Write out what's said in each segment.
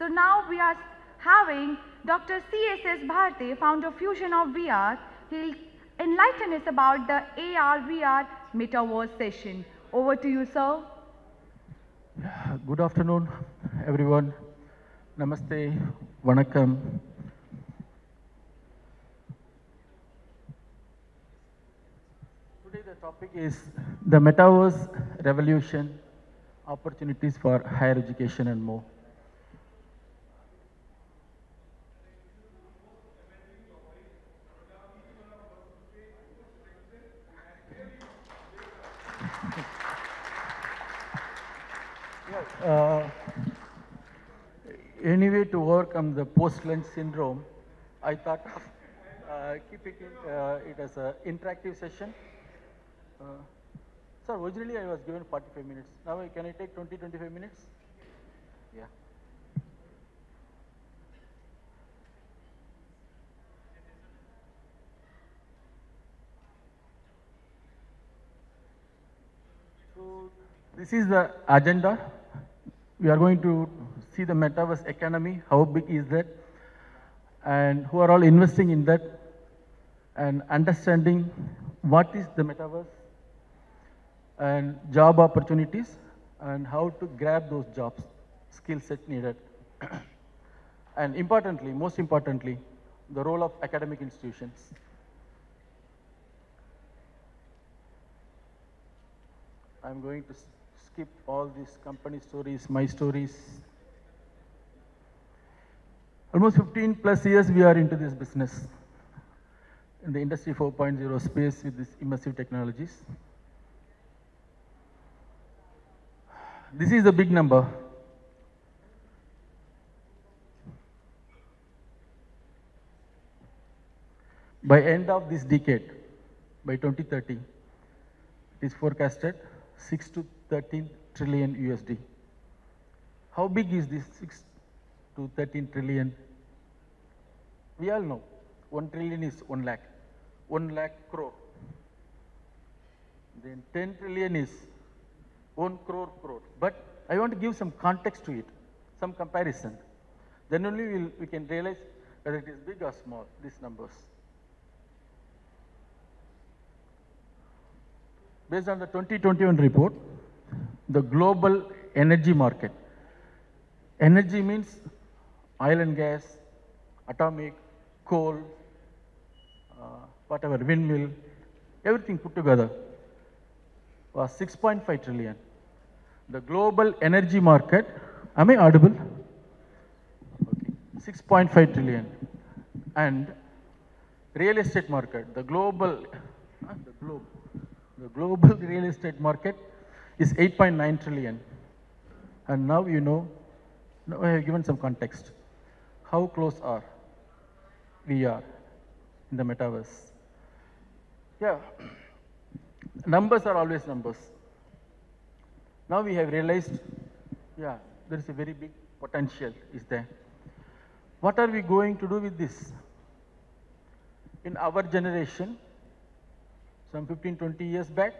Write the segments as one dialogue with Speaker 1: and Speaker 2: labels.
Speaker 1: So now we are having Dr. C.S.S. Bharti, founder Fusion of VR. He'll enlighten us about the AR/VR Metaverse session. Over to you, sir.
Speaker 2: Good afternoon, everyone. Namaste, Vanakkam. Today the topic is the Metaverse revolution, opportunities for higher education and more. Anyway, to overcome the post-lunch syndrome, I thought of keeping it as an interactive session. Sir, originally I was given 45 minutes. Now can I take 20-25 minutes? Yeah. So this is the agenda. We are going to see the metaverse economy, how big is that, and who are all investing in that, and understanding what is the metaverse, and job opportunities, and how to grab those jobs, skill set needed. And importantly, most importantly, the role of academic institutions. I'm going to skip all these company stories, my stories. Almost 15 plus years we are into this business, in the industry 4.0 space with these immersive technologies. This is a big number. By end of this decade, by 2030, it is forecasted 6 to 13 trillion USD. How big is this 6 to 13 trillion? We all know 1 trillion is 1 lakh, 1 lakh crore. Then 10 trillion is 1 crore crore. But I want to give some context to it, some comparison. Then only we can realize whether it is big or small, these numbers. Based on the 2021 report, the global energy market. Energy means oil and gas, atomic, coal, whatever, windmill, everything put together was 6.5 trillion. The global energy market, am I audible? Okay, 6.5 trillion. And real estate market, the global real estate market is 8.9 trillion. And now you know, now I have given some context. How close are we are in the metaverse? Yeah, numbers are always numbers. Now we have realized, yeah, there is a very big potential is there. What are we going to do with this? In our generation, some 15-20 years back,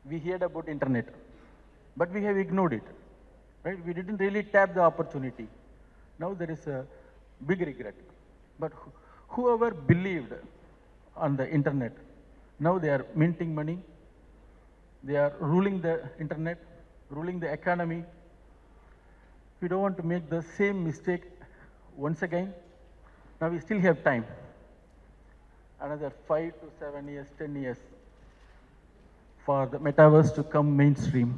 Speaker 2: we heard about internet, but we have ignored it, right? We didn't really tap the opportunity. Now there is a big regret. But whoever believed on the internet, now they are minting money, they are ruling the internet, ruling the economy. We don't want to make the same mistake once again. Now we still have time. Another 5 to 7 years, 10 years for the metaverse to come mainstream.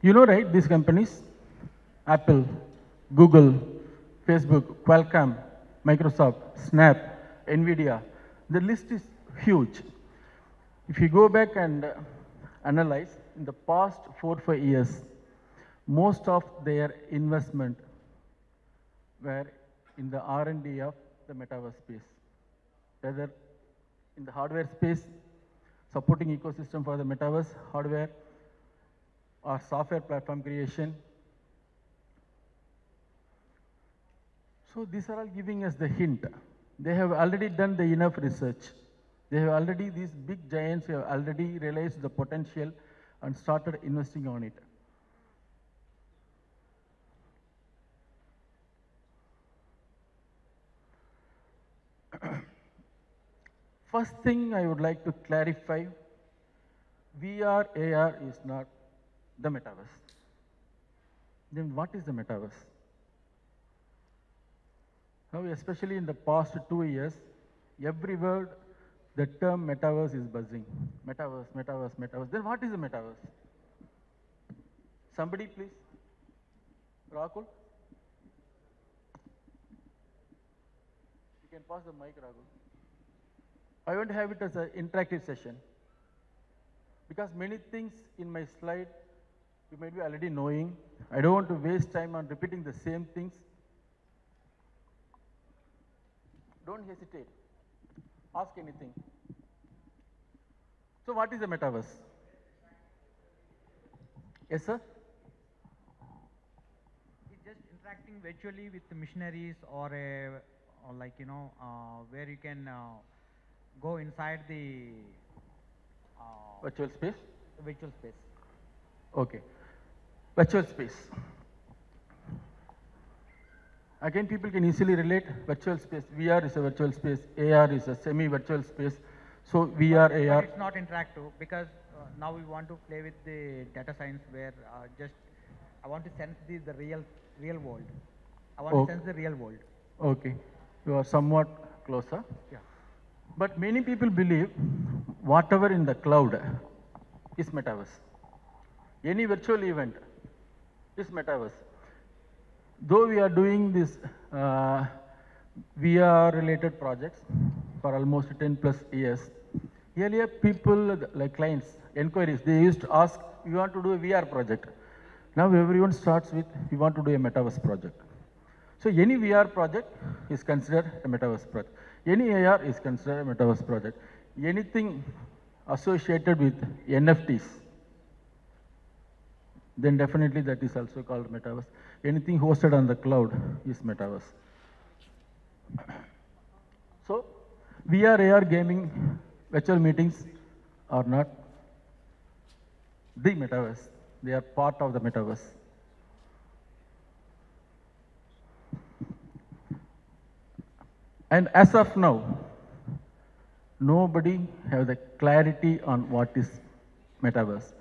Speaker 2: You know, right, these companies, Apple, Google, Facebook, Qualcomm, Microsoft, Snap, NVIDIA, the list is huge. If you go back and analyze, in the past 4-5 years, most of their investment were in the R&D of the metaverse space, whether in the hardware space, supporting ecosystem for the metaverse hardware, or software platform creation. So these are all giving us the hint. They have already done the enough research. They have already, these big giants have already realized the potential and started investing on it. First thing I would like to clarify, VR, AR is not the metaverse. Then what is the metaverse? Now, especially in the past 2 years, every word, the term metaverse is buzzing. Metaverse, metaverse, metaverse. Then what is the metaverse? Somebody please? Rahul? You can pass the mic, Rahul. I want to have it as an interactive session. Because many things in my slide, you might be already knowing. I don't want to waste time on repeating the same things. Don't hesitate. Ask anything. So what is the metaverse? Yes, sir?
Speaker 3: It's just interacting virtually with the missionaries or like, where you can go inside the
Speaker 2: Virtual space?
Speaker 3: virtual space.
Speaker 2: Okay. Virtual space. Again, people can easily relate virtual space. VR is a virtual space. AR is a semi-virtual space. So VR, AR.
Speaker 3: But it's not interactive because now we want to play with the data science where just I want to sense the real world. I want to sense the real world.
Speaker 2: Okay. You are somewhat closer.
Speaker 3: Yeah.
Speaker 2: But many people believe whatever in the cloud is metaverse. Any virtual event is metaverse. Though we are doing this VR related projects for almost 10 plus years, earlier people like clients, inquiries, they used to ask, we want to do a VR project. Now everyone starts with, we want to do a metaverse project. So any VR project is considered a metaverse project. Any AR is considered a metaverse project. Anything associated with NFTs, then definitely that is also called metaverse. Anything hosted on the cloud is metaverse. So VR, AR gaming, virtual meetings are not the metaverse. They are part of the metaverse. And as of now, nobody has the clarity on what is metaverse.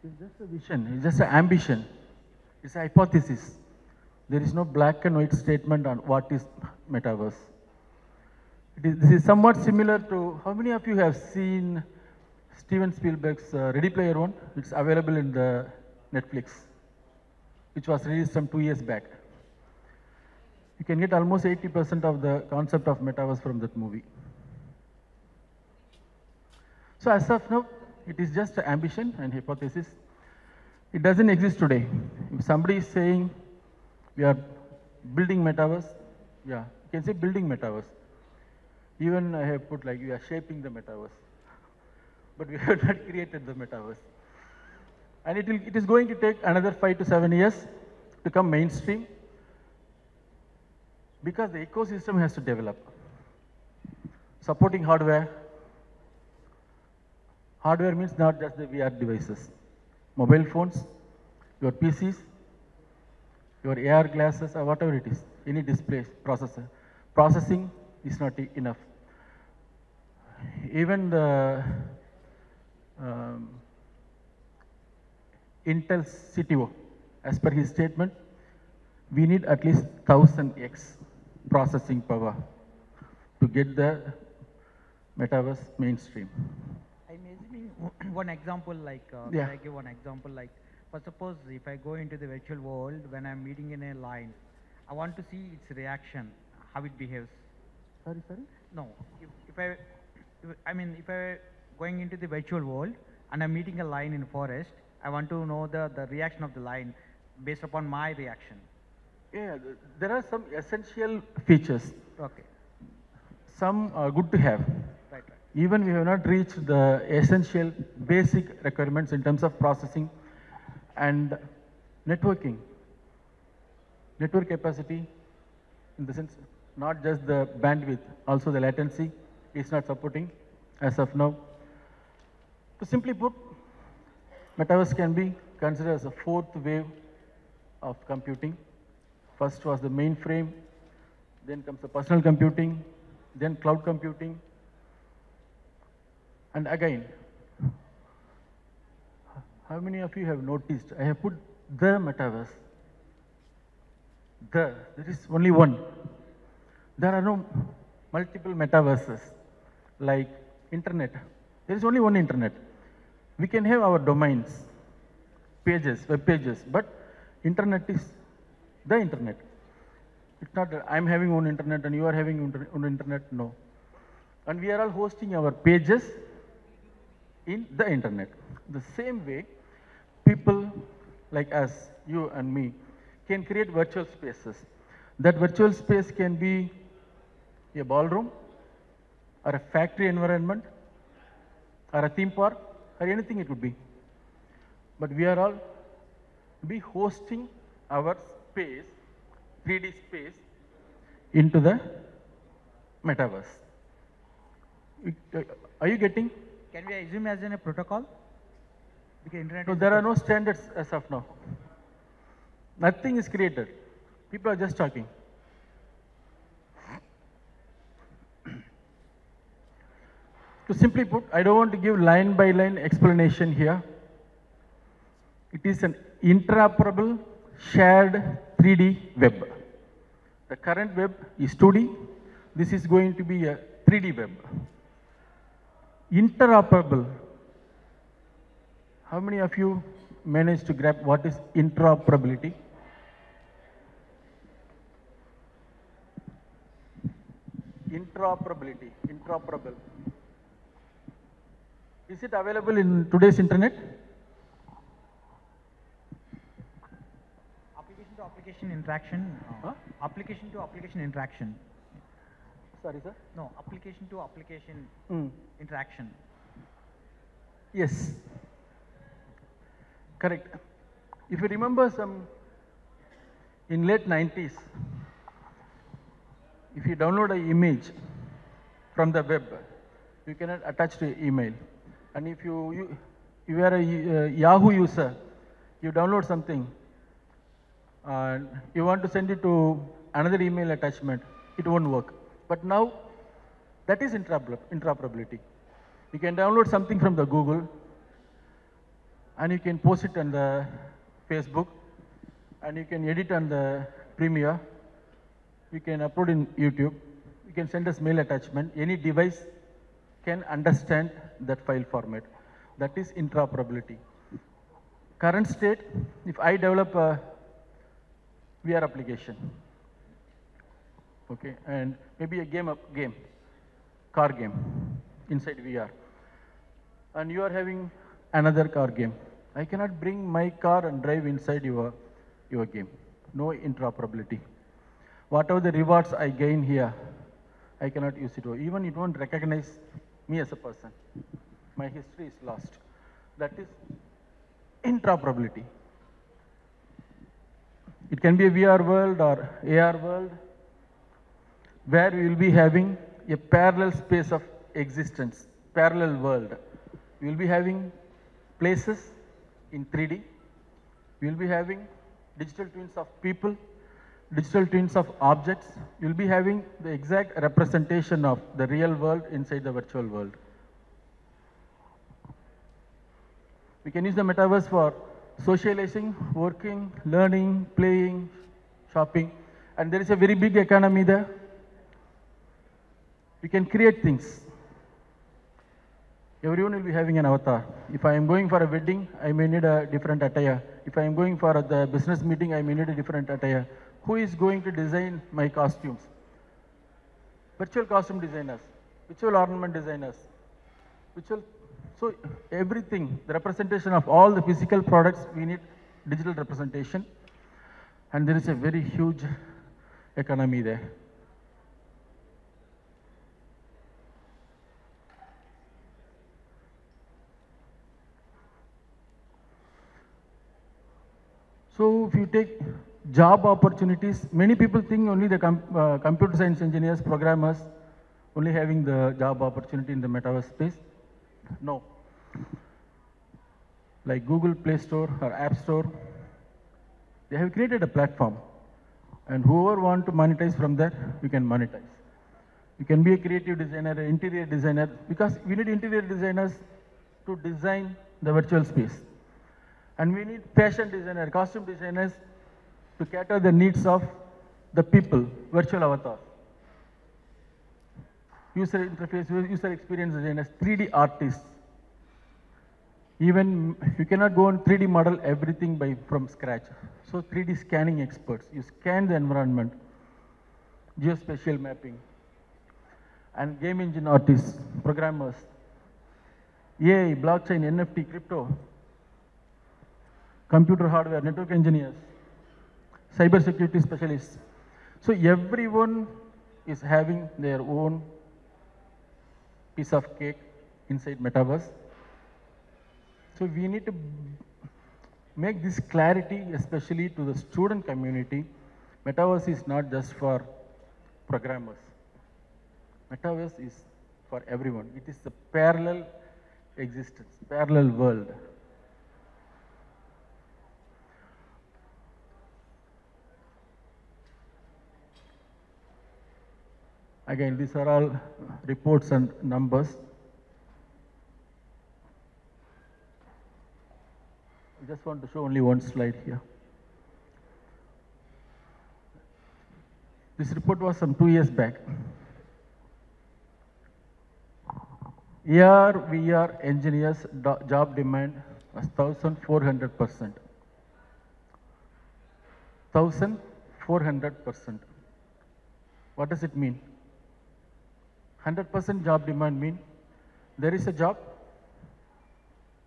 Speaker 2: It's just a vision, it's just an ambition, it's a hypothesis. There is no black and white statement on what is metaverse. This is somewhat similar to, how many of you have seen Steven Spielberg's Ready Player One? It's available in the Netflix, which was released some 2 years back. You can get almost 80% of the concept of metaverse from that movie. So as of now, it is just ambition and hypothesis. It doesn't exist today. If somebody is saying we are building metaverse, yeah, you can say building metaverse. Even I have put like we are shaping the metaverse, but we have not created the metaverse. And it is going to take another 5 to 7 years to come mainstream because the ecosystem has to develop. Supporting hardware. Hardware means not just the VR devices. Mobile phones, your PCs, your AR glasses or whatever it is, any display, processor. Processing is not enough. Even the Intel CTO, as per his statement, we need at least 1000x processing power to get the metaverse mainstream.
Speaker 3: I'm assuming one example like,
Speaker 2: Yeah.
Speaker 3: can I give one example like, for suppose if I go into the virtual world when I'm meeting in a line, I want to see its reaction, how it behaves.
Speaker 2: Sorry?
Speaker 3: No, if I going into the virtual world and I'm meeting a lion in forest, I want to know the reaction of the lion based upon my reaction.
Speaker 2: Yeah, there are some essential features.
Speaker 3: Okay,
Speaker 2: Some are good to have.
Speaker 3: right.
Speaker 2: Even we have not reached the essential basic requirements in terms of processing and networking. Network capacity, in the sense, not just the bandwidth, also the latency is not supporting. as of now. To simply put, metaverse can be considered as a fourth wave of computing. First was the mainframe, then comes the personal computing, then cloud computing, and again, how many of you have noticed I have put the metaverse? There is only one. There are no multiple metaverses like internet. There is only one internet. We can have our domains, pages, web pages, but internet is the internet. It's not that I'm having one internet and you are having one internet, no. And we are all hosting our pages in the internet. The same way, people like us, you and me, can create virtual spaces. That virtual space can be a ballroom, or a factory environment, or a theme park, or anything it could be. But we are all be hosting our space, 3D space, into the metaverse. Are you getting?
Speaker 3: Can we assume as in a protocol? Because internet
Speaker 2: No, there are no standards as of now. Nothing is created. People are just talking. To simply put, I don't want to give line by line explanation here. It is an interoperable shared 3D web. The current web is 2D. This is going to be a 3D web. Interoperable. How many of you managed to grab what is interoperability? Interoperable. Is it available in today's internet?
Speaker 3: application to application interaction.
Speaker 2: Huh?
Speaker 3: Application to application interaction.
Speaker 2: Sorry, sir?
Speaker 3: No, application to application interaction.
Speaker 2: Yes. Correct. If you remember in late 90s, if you download an image from the web, you cannot attach to your email. And if you are a Yahoo user, you download something, and you want to send it to another email attachment, it won't work. But now, that is interoperability. You can download something from the Google, and you can post it on the Facebook, and you can edit on the Premiere. You can upload in YouTube. You can send us mail attachment. Any device can understand that file format. That is interoperability. Current state, if I develop a VR application, okay, and maybe a car game inside VR, and you are having another car game, I cannot bring my car and drive inside your game. No interoperability. Whatever the rewards I gain here, I cannot use it. Even it won't recognize me as a person. My history is lost. That is interoperability. It can be a VR world or AR world, where we will be having a parallel space of existence, parallel world. We will be having places in 3D. We will be having digital twins of people, digital twins of objects. You will be having the exact representation of the real world inside the virtual world. We can use the metaverse for socializing, working, learning, playing, shopping, and there is a very big economy there. We can create things. Everyone will be having an avatar. If I am going for a wedding, I may need a different attire. If I am going for the business meeting, I may need a different attire. Who is going to design my costumes? Virtual costume designers, virtual ornament designers, so everything, the representation of all the physical products, we need digital representation. And there is a very huge economy there. So if you take job opportunities, many people think only the computer science engineers, programmers only having the job opportunity in the metaverse space? No. Like Google Play Store or App Store, they have created a platform. And whoever want to monetize from there, you can monetize. You can be a creative designer, an interior designer, because we need interior designers to design the virtual space. And we need fashion designers, costume designers to cater the needs of the people, virtual avatars. User interface, user experience designers, 3D artists. Even you cannot go on 3D model everything from scratch. So 3D scanning experts, you scan the environment, geospatial mapping, and game engine artists, programmers, AI, blockchain, NFT, crypto, computer hardware, network engineers, cyber security specialists. So everyone is having their own piece of cake inside metaverse. So we need to make this clarity, especially to the student community. Metaverse is not just for programmers. Metaverse is for everyone. It is a parallel existence, parallel world. Again, these are all reports and numbers. I just want to show only one slide here. This report was some 2 years back. AR, VR engineers job demand was 1,400%. 1,400%. What does it mean? 100% job demand mean there is a job,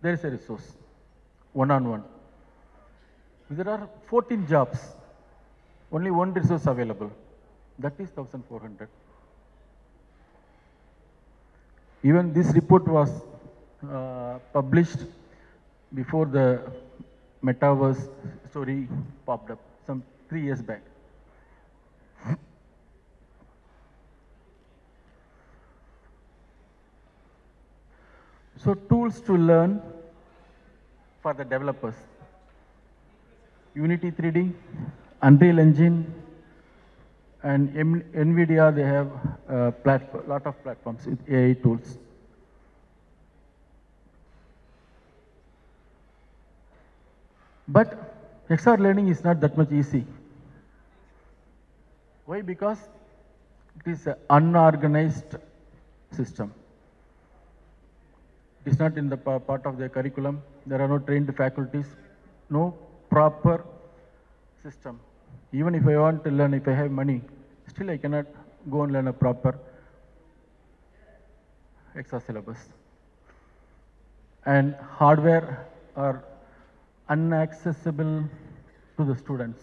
Speaker 2: there is a resource, one-on-one. If there are 14 jobs, only one resource available. That is 1,400. Even this report was published before the metaverse story popped up, some 3 years back. So tools to learn for the developers. Unity 3D, Unreal Engine, and NVIDIA, they have a lot of platforms with AI tools. But XR learning is not that much easy. Why? Because it is an unorganized system. It is not in the part of the curriculum. There are no trained faculties, no proper system. Even if I want to learn, if I have money, still I cannot go and learn a proper XR syllabus. And hardware are inaccessible to the students.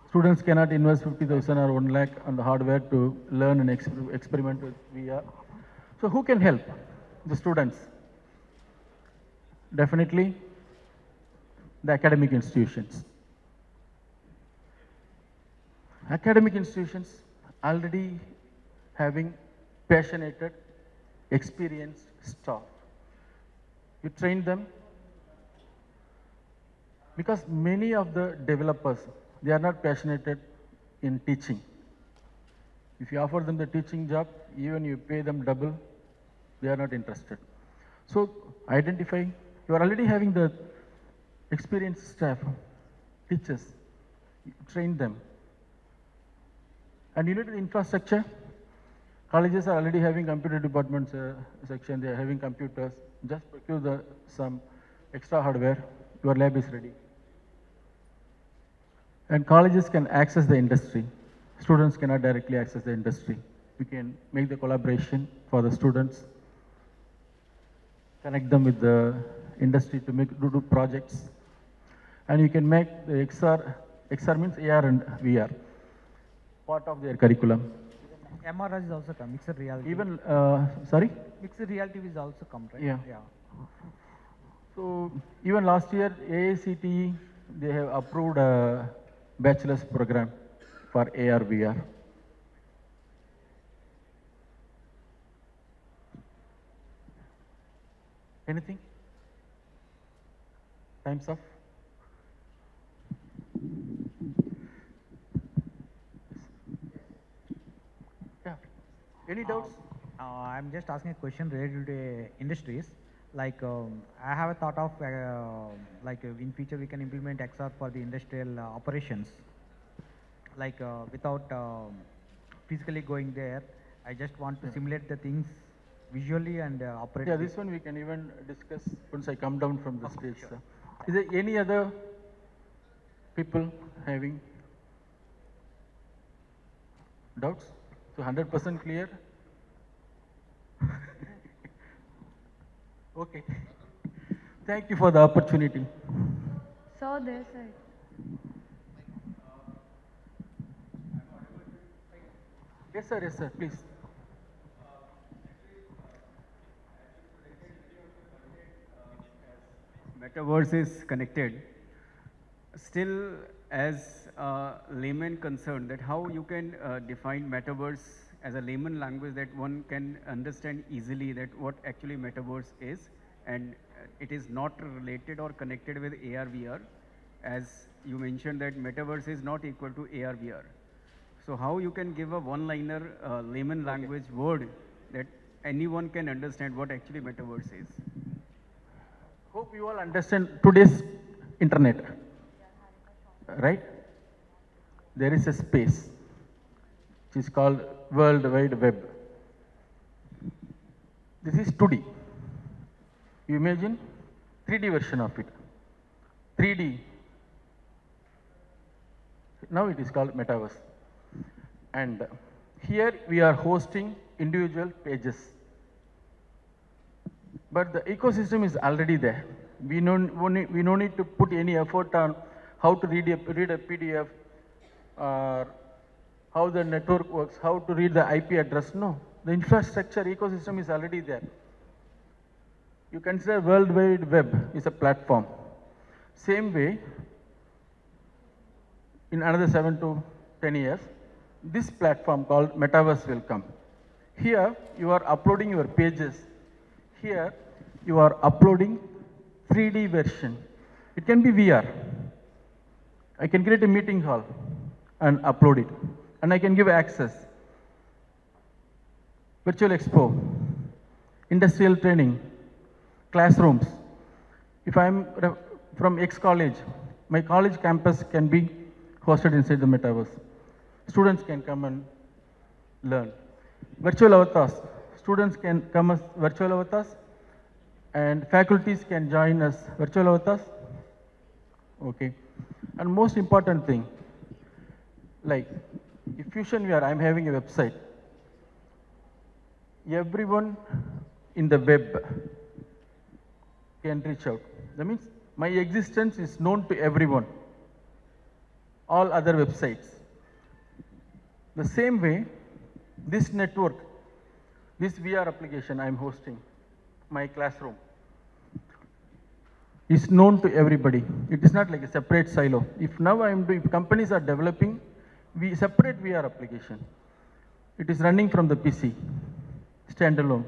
Speaker 2: Students cannot invest 50,000 or 1 lakh on the hardware to learn and experiment with VR. So who can help the students? Definitely the academic institutions. Academic institutions already having passionate, experienced staff. You train them because many of the developers, they are not passionate in teaching. If you offer them the teaching job, even you pay them double, they are not interested. So identify, you are already having the experienced staff, teachers, train them. And you need the infrastructure. Colleges are already having computer departments section, they are having computers. Just procure some extra hardware, your lab is ready. And colleges can access the industry. Students cannot directly access the industry. We can make the collaboration for the students, connect them with the industry to do projects. And you can make the XR means AR and VR, part of their curriculum.
Speaker 3: MRR is also come, mixed reality.
Speaker 2: Even, sorry?
Speaker 3: Mixed reality is also come, right?
Speaker 2: Yeah. So even last year, AICTE, they have approved a bachelor's program for AR, VR. Anything? Time's up. Yeah. Any doubts?
Speaker 3: I'm just asking a question related to industries. Like I have a thought of in future we can implement XR for the industrial operations. Like without physically going there, I just want to simulate the things visually and operate.
Speaker 2: Yeah, this one we can even discuss once I come down from the stage. Sure. Is there any other people having doubts? So 100% clear? Okay. Thank you for the opportunity.
Speaker 1: So their side.
Speaker 2: Yes, sir, please.
Speaker 4: Metaverse is connected. Still, as a layman concerned, that how you can define metaverse as a layman language that one can understand easily that what actually metaverse is, and it is not related or connected with AR VR, as you mentioned that metaverse is not equal to AR VR. So how you can give a one-liner layman language word that anyone can understand what actually metaverse is?
Speaker 2: Hope you all understand today's internet, right? There is a space which is called World Wide Web. This is 2D. You imagine 3D version of it. 3D. Now it is called metaverse. And here we are hosting individual pages. But the ecosystem is already there. We no need to put any effort on how to read a PDF, or how the network works, how to read the IP address. No, the infrastructure ecosystem is already there. You consider World Wide Web is a platform. Same way, in another 7 to 10 years, this platform called Metaverse will come. Here, you are uploading your pages. Here, you are uploading 3D version. It can be VR. I can create a meeting hall and upload it. And I can give access. Virtual expo, industrial training, classrooms. If I'm from X college, my college campus can be hosted inside the metaverse. Students can come and learn. Virtual avatars. Students can come as virtual avatars, and faculties can join as virtual avatars. Okay. And most important thing, like if Fusion VR, I'm having a website. Everyone in the web can reach out. That means my existence is known to everyone, all other websites. The same way, this network, this VR application I'm hosting, my classroom, is known to everybody. It is not like a separate silo. If now if companies are developing, we separate VR application. It is running from the PC, standalone,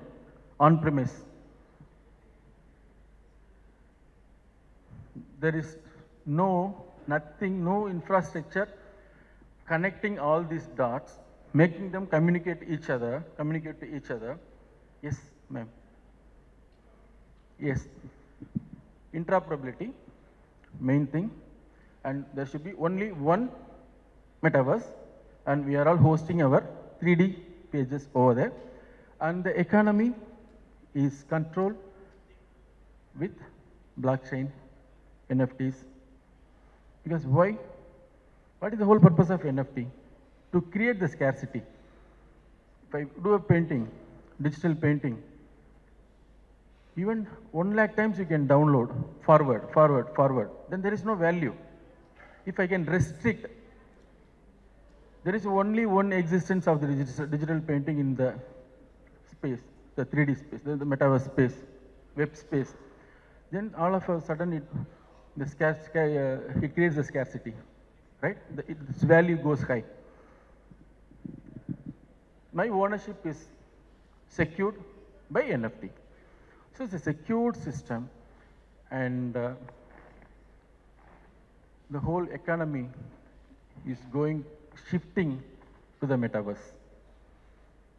Speaker 2: on-premise. There is no infrastructure connecting all these dots, making them communicate to each other. Yes, ma'am. Yes. Interoperability, main thing. And there should be only one metaverse, and we are all hosting our 3D pages over there. And the economy is controlled with blockchain, NFTs. Because why? What is the whole purpose of NFT? To create the scarcity. If I do a painting, digital painting, even 1 lakh times you can download, forward, then there is no value. If I can restrict, there is only one existence of the digital painting in the space, the 3D space, the metaverse space, web space. Then all of a sudden it creates the scarcity, right? Its value goes high. My ownership is secured by NFT. So it's a secured system, and the whole economy is shifting to the metaverse.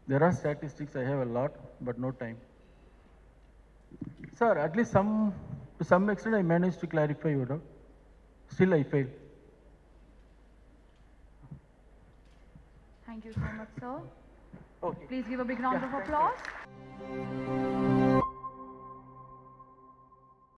Speaker 2: There are statistics, I have a lot, but no time. Sir, at least to some extent I managed to clarify your doubt. Still I fail.
Speaker 1: Thank you so much, sir.
Speaker 2: Okay.
Speaker 1: Please give a big round of applause.